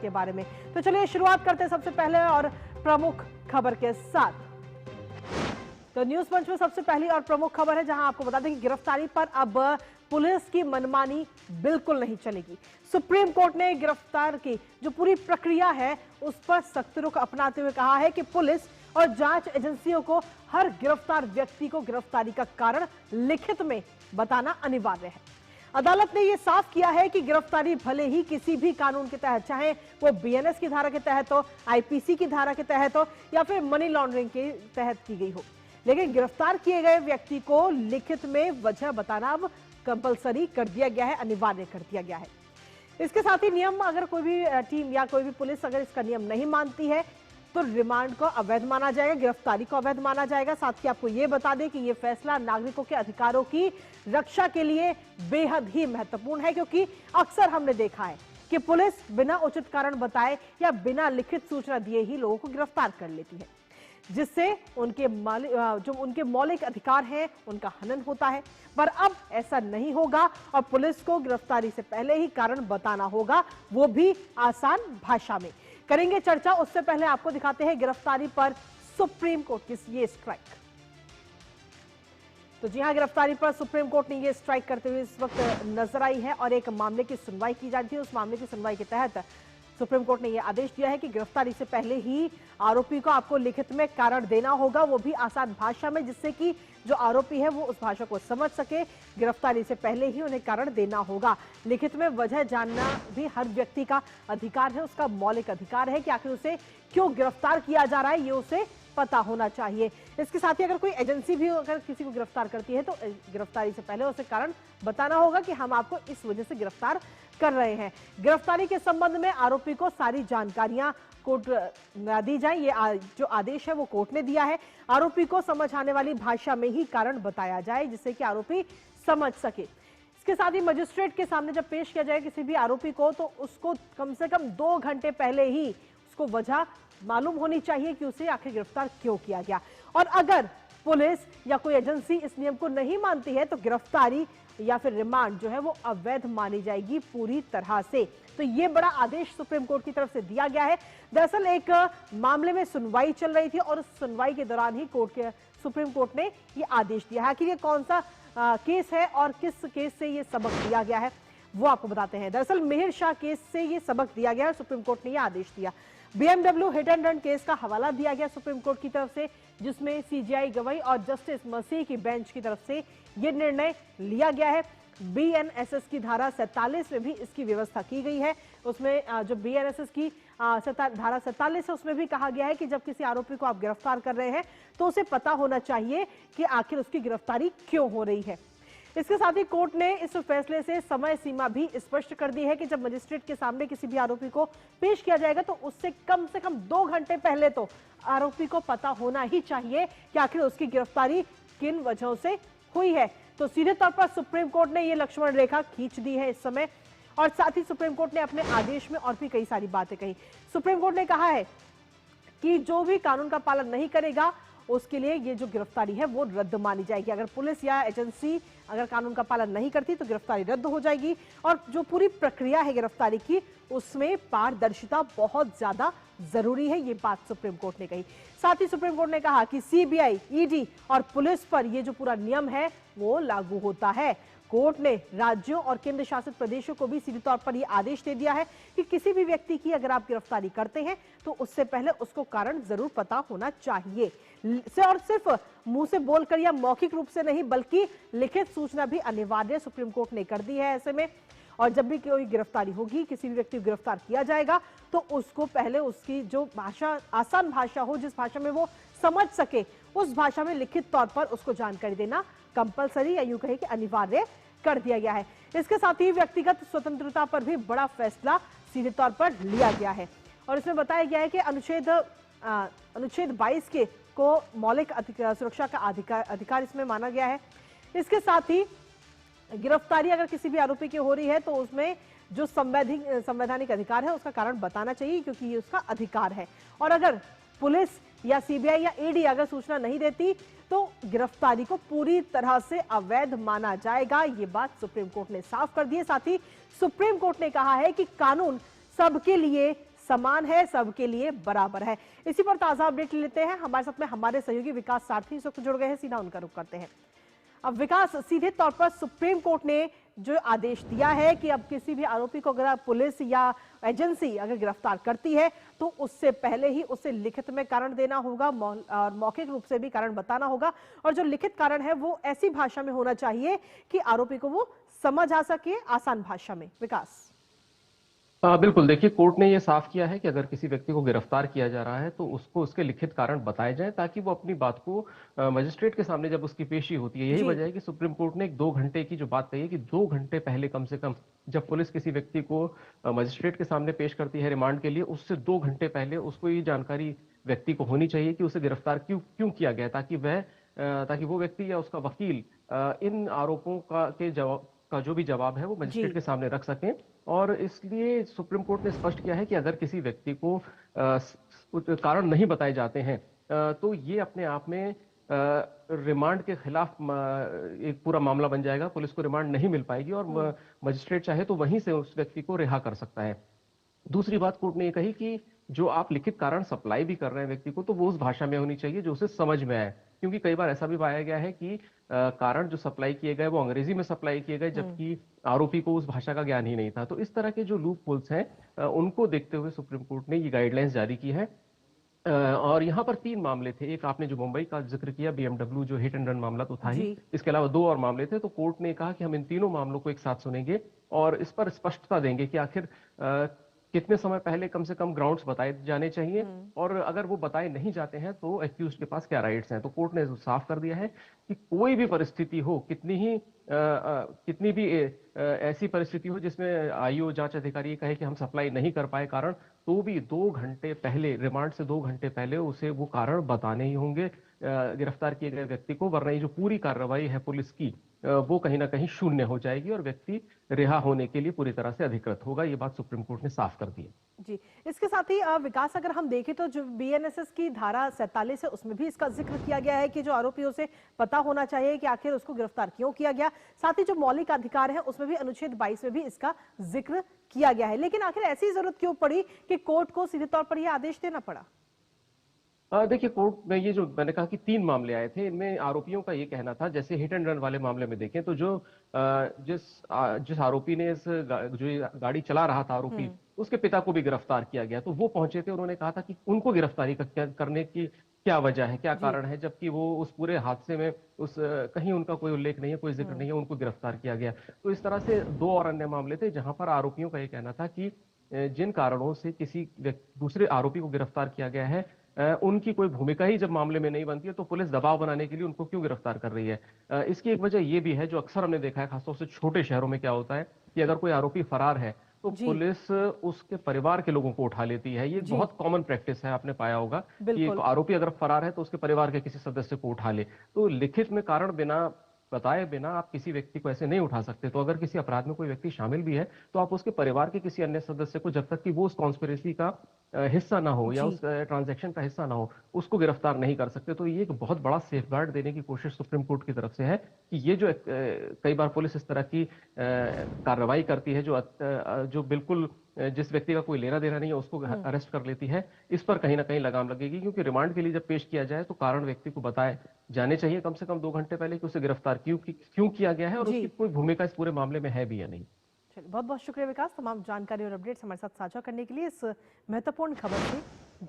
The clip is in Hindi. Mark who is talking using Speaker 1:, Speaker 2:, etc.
Speaker 1: के बारे में। तो चलिए शुरुआत करते हैं सबसे पहले और प्रमुख खबर के साथ। तो न्यूज पंच में सबसे पहली और प्रमुख खबर है, जहां आपको बता दें कि गिरफ्तारी पर अब पुलिस की मनमानी बिल्कुल नहीं चलेगी। सुप्रीम कोर्ट ने गिरफ्तार की जो पूरी प्रक्रिया है उस पर सख्त रुख अपनाते हुए कहा है कि पुलिस और जांच एजेंसियों को हर गिरफ्तार व्यक्ति को गिरफ्तारी का कारण लिखित में बताना अनिवार्य है। अदालत ने यह साफ किया है कि गिरफ्तारी भले ही किसी भी कानून के तहत, चाहे वो बीएनएस की धारा के तहत हो, आईपीसी की धारा के तहत हो या फिर मनी लॉन्ड्रिंग के तहत की गई हो, लेकिन गिरफ्तार किए गए व्यक्ति को लिखित में वजह बताना अब कंपलसरी कर दिया गया है, अनिवार्य कर दिया गया है। इसके साथ ही नियम, अगर कोई भी टीम या कोई भी पुलिस अगर इसका नियम नहीं मानती है तो रिमांड को अवैध माना जाएगा, गिरफ्तारी को अवैध माना जाएगा। साथ ही आपको यह बता दें कि यह फैसला नागरिकों के अधिकारों की रक्षा के लिए बेहद ही महत्वपूर्ण है, क्योंकि अक्सर हमने देखा है कि पुलिस बिना उचित कारण बताए या बिना लिखित सूचना दिए ही लोगों को गिरफ्तार कर लेती है, जिससे उनके मौलिक अधिकार हैं उनका हनन होता है। पर अब ऐसा नहीं होगा और पुलिस को गिरफ्तारी से पहले ही कारण बताना होगा, वो भी आसान भाषा में। करेंगे चर्चा, उससे पहले आपको दिखाते हैं गिरफ्तारी पर सुप्रीम कोर्ट की ये स्ट्राइक। तो जी हां, गिरफ्तारी पर सुप्रीम कोर्ट ने ये स्ट्राइक करते हुए इस वक्त नजर आई है और एक मामले की सुनवाई की जा रही थी। उस मामले की सुनवाई के तहत सुप्रीम कोर्ट ने यह आदेश दिया है कि गिरफ्तारी से पहले ही आरोपी को आपको लिखित में कारण देना होगा, वो भी आसान भाषा में, जिससे कि जो आरोपी है वो उस भाषा को समझ सके। गिरफ्तारी से पहले ही उन्हें कारण देना होगा। लिखित में वजह जानना भी हर व्यक्ति का अधिकार है, उसका मौलिक अधिकार है कि आखिर उसे क्यों गिरफ्तार किया जा रहा है, ये उसे पता होना चाहिए। इसके साथ ही अगर कोई एजेंसी भी अगर किसी को गिरफ्तार करती है तो गिरफ्तारी से पहले उसे कारण बताना होगा कि हम आपको इस वजह से गिरफ्तार कर रहे हैं। गिरफ्तारी के संबंध में आरोपी को सारी जानकारियां कोर्ट दी जाए, ये जो आदेश है वो कोर्ट ने दिया है। आरोपी को समझ आने वाली भाषा में ही कारण बताया जाए, जिससे कि आरोपी समझ सके। इसके साथ ही मजिस्ट्रेट के सामने जब पेश किया जाए किसी भी आरोपी को, तो उसको कम से कम 2 घंटे पहले ही उसको वजह मालूम होनी चाहिए कि उसे आखिर गिरफ्तार क्यों किया गया। और अगर पुलिस या कोई एजेंसी इस नियम को नहीं मानती है तो गिरफ्तारी या फिर रिमांड जो है वो अवैध मानी जाएगी पूरी तरह से। तो ये बड़ा आदेश सुप्रीम कोर्ट की तरफ से दिया गया है। दरअसल एक मामले में सुनवाई चल रही थी और उस सुनवाई के दौरान ही सुप्रीम कोर्ट ने ये आदेश दिया है कि ये कौन सा केस है और किस केस से ये सबक दिया गया है वो आपको बताते हैं। दरअसल मेहर शाह केस से ये सबक दिया गया, सुप्रीम कोर्ट ने ये आदेश दिया। BMW hit and run case का हवाला दिया गया सुप्रीम कोर्ट की तरफ से, जिसमें सीजीआई गवई और जस्टिस मसीह की बेंच की तरफ से यह निर्णय लिया गया है। BNSS की धारा 47 में भी इसकी व्यवस्था की गई है। उसमें जो BNSS की धारा 47 है उसमें भी कहा गया है कि जब किसी आरोपी को आप गिरफ्तार कर रहे हैं तो उसे पता होना चाहिए कि आखिर उसकी गिरफ्तारी क्यों हो रही है। इसके साथ ही कोर्ट ने इस फैसले से समय सीमा भी स्पष्ट कर दी है कि जब मजिस्ट्रेट के सामने किसी भी आरोपी को पेश किया जाएगा तो उससे कम से कम 2 घंटे पहले तो आरोपी को पता होना ही चाहिए कि आखिर उसकी गिरफ्तारी किन वजहों से हुई है। तो सीधे तौर पर सुप्रीम कोर्ट ने यह लक्ष्मण रेखा खींच दी है इस समय। और साथ ही सुप्रीम कोर्ट ने अपने आदेश में और भी कई सारी बातें कही। सुप्रीम कोर्ट ने कहा है कि जो भी कानून का पालन नहीं करेगा उसके लिए ये जो गिरफ्तारी है वो रद्द मानी जाएगी। अगर पुलिस या एजेंसी अगर कानून का पालन नहीं करती तो गिरफ्तारी रद्द हो जाएगी। और जो पूरी प्रक्रिया है गिरफ्तारी की, उसमें पारदर्शिता बहुत ज्यादा जरूरी है, ये बात सुप्रीम कोर्ट ने कही। साथ ही सुप्रीम कोर्ट ने कहा कि CBI, ED और पुलिस पर ये जो पूरा नियम है वो लागू होता है। कोर्ट ने राज्यों और केंद्र शासित प्रदेशों को भी सीधे तौर पर यह आदेश दे दिया है कि किसी भी व्यक्ति की अगर आप गिरफ्तारी करते हैं तो उससे पहले उसको कारण जरूर पता होना चाहिए। और सिर्फ मुंह से बोलकर या मौखिक रूप से नहीं, बल्कि लिखित सूचना भी अनिवार्य सुप्रीम कोर्ट ने कर दी है ऐसे में। और जब भी कोई गिरफ्तारी होगी, किसी भी व्यक्ति को गिरफ्तार किया जाएगा तो उसको पहले उसकी जो भाषा, आसान भाषा हो, जिस भाषा में वो समझ सके, उस भाषा में लिखित तौर पर उसको जानकारी देना कंपलसरी या यूं कहे कि अनिवार्य कर दिया गया है। इसके साथ ही व्यक्तिगत स्वतंत्रता पर भी बड़ा फैसला सीधे तौर पर लिया गया है। और इसमें बताया गया है कि अनुच्छेद 22 के को मौलिक सुरक्षा का अधिकार इसमें माना गया है। इसके साथ ही गिरफ्तारी अगर किसी भी आरोपी की हो रही है तो उसमें जो संवैधानिक अधिकार है उसका कारण बताना चाहिए, क्योंकि ये उसका अधिकार है। और अगर पुलिस या CBI या ED अगर सूचना नहीं देती तो गिरफ्तारी को पूरी तरह से अवैध माना जाएगा, ये बात सुप्रीम कोर्ट ने साफ कर दी है। साथ ही सुप्रीम कोर्ट ने कहा है कि कानून सबके लिए समान है, सबके लिए बराबर है। इसी पर ताजा अपडेट लेते हैं। हमारे साथ में हमारे सहयोगी विकास सारथी इस वक्त जुड़ गए हैं, सीधा उनका रुख करते हैं। अब विकास, सीधे तौर पर सुप्रीम कोर्ट ने जो आदेश दिया है कि अब किसी भी आरोपी को अगर पुलिस या एजेंसी अगर गिरफ्तार करती है तो उससे पहले ही उसे लिखित में कारण देना होगा और मौखिक रूप से भी कारण बताना होगा, और जो लिखित कारण है वो ऐसी भाषा में होना चाहिए कि आरोपी को वो समझ आ सके, आसान भाषा में। विकास।
Speaker 2: बिल्कुल, देखिए कोर्ट ने ये साफ किया है कि अगर किसी व्यक्ति को गिरफ्तार किया जा रहा है तो उसको उसके लिखित कारण बताए जाएं, ताकि वो अपनी बात को मजिस्ट्रेट के सामने जब उसकी पेशी होती है, यही
Speaker 1: जी।
Speaker 2: वजह है कि सुप्रीम कोर्ट ने 2 घंटे की जो बात कही है कि 2 घंटे पहले कम से कम जब पुलिस किसी व्यक्ति को मजिस्ट्रेट के सामने पेश करती है रिमांड के लिए, उससे 2 घंटे पहले उसको ये जानकारी व्यक्ति को होनी चाहिए कि उसे गिरफ्तार क्यों क्यों किया गया, ताकि वो व्यक्ति या उसका वकील इन आरोपों का जो भी जवाब है वो मजिस्ट्रेट के सामने रख सकें। और इसलिए सुप्रीम कोर्ट ने स्पष्ट किया है कि अगर किसी व्यक्ति को कुछ कारण नहीं बताए जाते हैं तो ये अपने आप में रिमांड के खिलाफ एक पूरा मामला बन जाएगा। पुलिस को रिमांड नहीं मिल पाएगी और मजिस्ट्रेट चाहे तो वहीं से उस व्यक्ति को रिहा कर सकता है। दूसरी बात कोर्ट ने ये कही कि जो आप लिखित कारण सप्लाई भी कर रहे हैं व्यक्ति को, तो वो उस भाषा में होनी चाहिए जो उसे समझ में आए, क्योंकि कई बार ऐसा भी पाया गया है कि कारण जो सप्लाई किए गए वो अंग्रेजी में सप्लाई किए गए, जबकि आरोपी को उस भाषा का ज्ञान ही नहीं था। तो इस तरह के जो लूप होल्स हैं उनको देखते हुए सुप्रीम कोर्ट ने ये गाइडलाइंस जारी की है। और यहाँ पर 3 मामले थे। एक आपने जो मुंबई का जिक्र किया, बीएमडब्ल्यू जो हिट एंड रन मामला तो था ही, इसके अलावा 2 और मामले थे। तो कोर्ट ने कहा कि हम इन तीनों मामलों को एक साथ सुनेंगे और इस पर स्पष्टता देंगे कि आखिर कितने समय पहले कम से कम ग्राउंड्स बताए जाने चाहिए, और अगर वो बताए नहीं जाते हैं तो एक्यूज के पास क्या राइट्स हैं। तो कोर्ट ने साफ कर दिया है कि कोई भी परिस्थिति हो, कितनी भी ऐसी परिस्थिति हो जिसमें आईओ जांच अधिकारी कहे कि हम सप्लाई नहीं कर पाए कारण, तो भी 2 घंटे पहले, रिमांड से 2 घंटे पहले उसे वो कारण बताने ही होंगे गिरफ्तार किए गए व्यक्ति को, वरना ये जो पूरी कार्रवाई है पुलिस की वो कहीं ना कहीं शून्य हो जाएगी और व्यक्ति रिहा होने के लिए पूरी तरह से अधिकृत होगा। ये बात सुप्रीम कोर्ट ने साफ कर दी है।
Speaker 1: जी, इसके साथ ही विकास, अगर हम देखें तो जो बीएनएसएस की धारा 47 है उसमें भी इसका जिक्र किया गया है कि जो आरोपियों से पता होना चाहिए कि आखिर उसको गिरफ्तार क्यों किया गया। साथ ही जो मौलिक अधिकार है उसमें भी अनुच्छेद 22 में भी इसका जिक्र किया गया है। लेकिन आखिर ऐसी जरूरत क्यों पड़ी कि कोर्ट को सीधे तौर पर यह आदेश देना पड़ा?
Speaker 2: देखिए कोर्ट में ये जो मैंने कहा कि 3 मामले आए थे, इनमें आरोपियों का ये कहना था, जैसे हिट एंड रन वाले मामले में देखें तो जिस आरोपी ने जो ये गाड़ी चला रहा था आरोपी, उसके पिता को भी गिरफ्तार किया गया। तो वो पहुंचे थे, उन्होंने कहा था कि उनको गिरफ्तारी करने की क्या वजह है, क्या कारण है, जबकि वो उस पूरे हादसे में कहीं उनका कोई उल्लेख नहीं है, कोई जिक्र नहीं है, उनको गिरफ्तार किया गया। तो इस तरह से 2 और अन्य मामले थे जहां पर आरोपियों का ये कहना था कि जिन कारणों से किसी दूसरे आरोपी को गिरफ्तार किया गया है उनकी कोई भूमिका ही जब मामले में नहीं बनती है तो पुलिस दबाव बनाने के लिए उनको क्यों गिरफ्तार कर रही है। इसकी एक वजह ये भी है, जो अक्सर हमने देखा है खासतौर से छोटे शहरों में क्या होता है कि अगर कोई आरोपी फरार है तो पुलिस उसके परिवार के लोगों को उठा लेती है। ये बहुत कॉमन प्रैक्टिस है, आपने पाया होगा कि एक आरोपी अगर फरार है तो उसके परिवार के किसी सदस्य को उठा ले। तो लिखित में कारण बताए बिना आप किसी व्यक्ति को ऐसे नहीं उठा सकते। तो अगर किसी अपराध में कोई व्यक्ति शामिल भी है तो आप उसके परिवार के किसी अन्य सदस्य को, जब तक कि वो उस कॉन्स्पिरेसी का हिस्सा ना हो या उस ट्रांजैक्शन का हिस्सा ना हो, उसको गिरफ्तार नहीं कर सकते। तो ये एक बहुत बड़ा सेफगार्ड देने की कोशिश सुप्रीम कोर्ट की तरफ से है कि ये जो कई बार पुलिस इस तरह की कार्रवाई करती है जो बिल्कुल जिस व्यक्ति का कोई लेना देना नहीं है उसको अरेस्ट कर लेती है, इस पर कहीं ना कहीं लगाम लगेगी। क्योंकि रिमांड के लिए जब पेश किया जाए तो कारण व्यक्ति को बताए जाने चाहिए कम से कम 2 घंटे पहले कि उसे गिरफ्तार क्यों किया गया है और उसकी कोई भूमिका इस पूरे मामले में है भी या नहीं।
Speaker 1: बहुत बहुत शुक्रिया विकास, तमाम जानकारी और अपडेट्स हमारे साथ साझा करने के लिए इस महत्वपूर्ण खबर से।